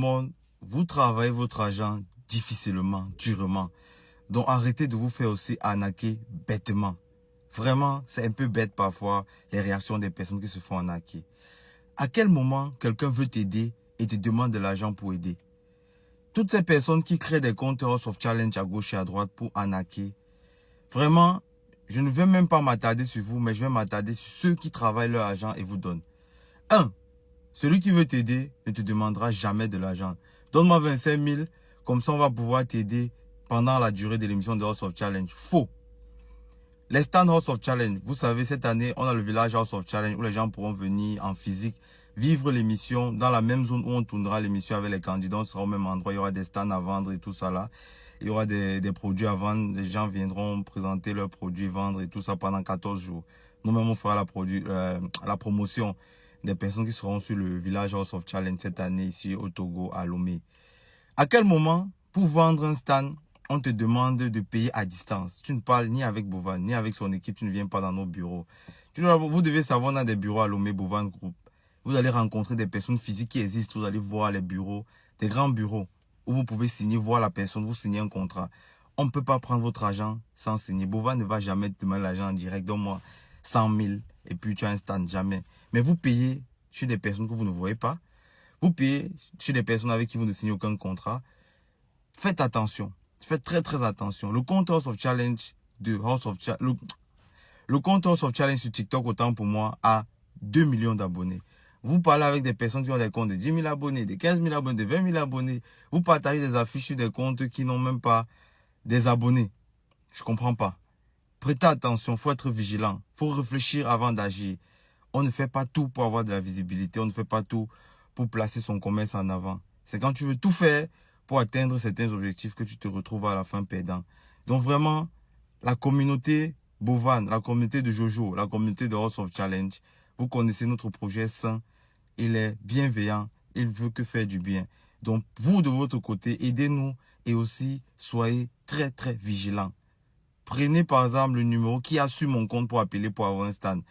monde, vous travaillez votre argent difficilement, durement. Donc arrêtez de vous faire aussi arnaquer bêtement. Vraiment, c'est un peu bête parfois les réactions des personnes qui se font arnaquer. À quel moment quelqu'un veut t'aider et te demande de l'argent pour aider? Toutes ces personnes qui créent des comptes House of Challenge à gauche et à droite pour arnaquer, vraiment, je ne vais même pas m'attarder sur vous, mais je vais m'attarder sur ceux qui travaillent leur argent et vous donnent. 1. Celui qui veut t'aider ne te demandera jamais de l'argent. Donne-moi 25 000, comme ça on va pouvoir t'aider pendant la durée de l'émission de House of Challenge. Faux. Les stands House of Challenge, vous savez, cette année, on a le village House of Challenge où les gens pourront venir en physique, vivre l'émission dans la même zone où on tournera l'émission avec les candidats. On sera au même endroit, il y aura des stands à vendre et tout ça là. Il y aura des produits à vendre, les gens viendront présenter leurs produits, vendre et tout ça pendant 14 jours. Nous-mêmes, on fera la promotion des personnes qui seront sur le village House of Challenge cette année ici au Togo, à Lomé. À quel moment, pour vendre un stand, on te demande de payer à distance? Tu ne parles ni avec Bovan, ni avec son équipe, tu ne viens pas dans nos bureaux. Vous devez savoir, on a des bureaux à Lomé, Bovan Group. Vous allez rencontrer des personnes physiques qui existent, vous allez voir les bureaux, des grands bureaux, où vous pouvez signer, voir la personne, vous signez un contrat. On ne peut pas prendre votre argent sans signer. Bovan ne va jamais te demander l'argent en direct. Donne-moi 100 000 et puis tu as un stand, jamais. Mais vous payez sur des personnes que vous ne voyez pas. Vous payez sur des personnes avec qui vous ne signez aucun contrat. Faites attention. Faites très très attention. Le compte House of Challenge le compte House of Challenge sur TikTok, autant pour moi, a 2 millions d'abonnés. Vous parlez avec des personnes qui ont des comptes de 10 000 abonnés, de 15 000 abonnés, de 20 000 abonnés. Vous partagez des affiches sur des comptes qui n'ont même pas des abonnés. Je comprends pas. Prêtez attention, il faut être vigilant. Il faut réfléchir avant d'agir. On ne fait pas tout pour avoir de la visibilité. On ne fait pas tout pour placer son commerce en avant. C'est quand tu veux tout faire pour atteindre certains objectifs que tu te retrouves à la fin perdant. Donc vraiment, la communauté Bovan, la communauté de Jojo, la communauté de House of Challenge, vous connaissez notre projet sain. Il est bienveillant. Il veut que faire du bien. Donc vous, de votre côté, aidez-nous et aussi soyez très très vigilants. Prenez par exemple le numéro qui a sur mon compte pour appeler pour avoir un stand.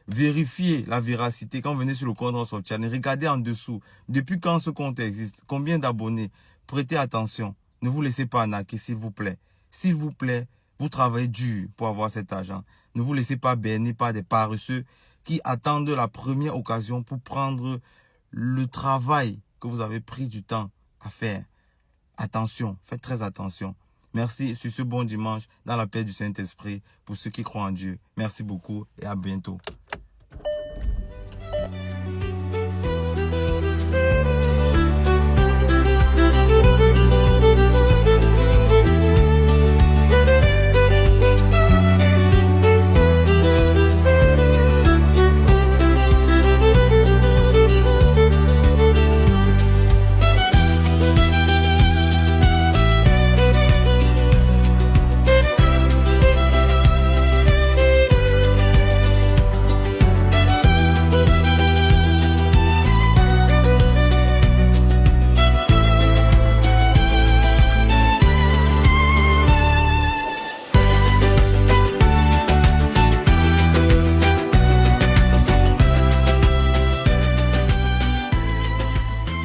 Vérifiez la véracité. Quand vous venez sur le compte House of Challenge, regardez en dessous. Depuis quand ce compte existe? Combien d'abonnés? Prêtez attention. Ne vous laissez pas arnaquer, s'il vous plaît. S'il vous plaît, vous travaillez dur pour avoir cet argent. Ne vous laissez pas berner par des paresseux qui attendent la première occasion pour prendre le travail que vous avez pris du temps à faire. Attention, faites très attention. Merci sur ce bon dimanche dans la paix du Saint-Esprit pour ceux qui croient en Dieu. Merci beaucoup et à bientôt.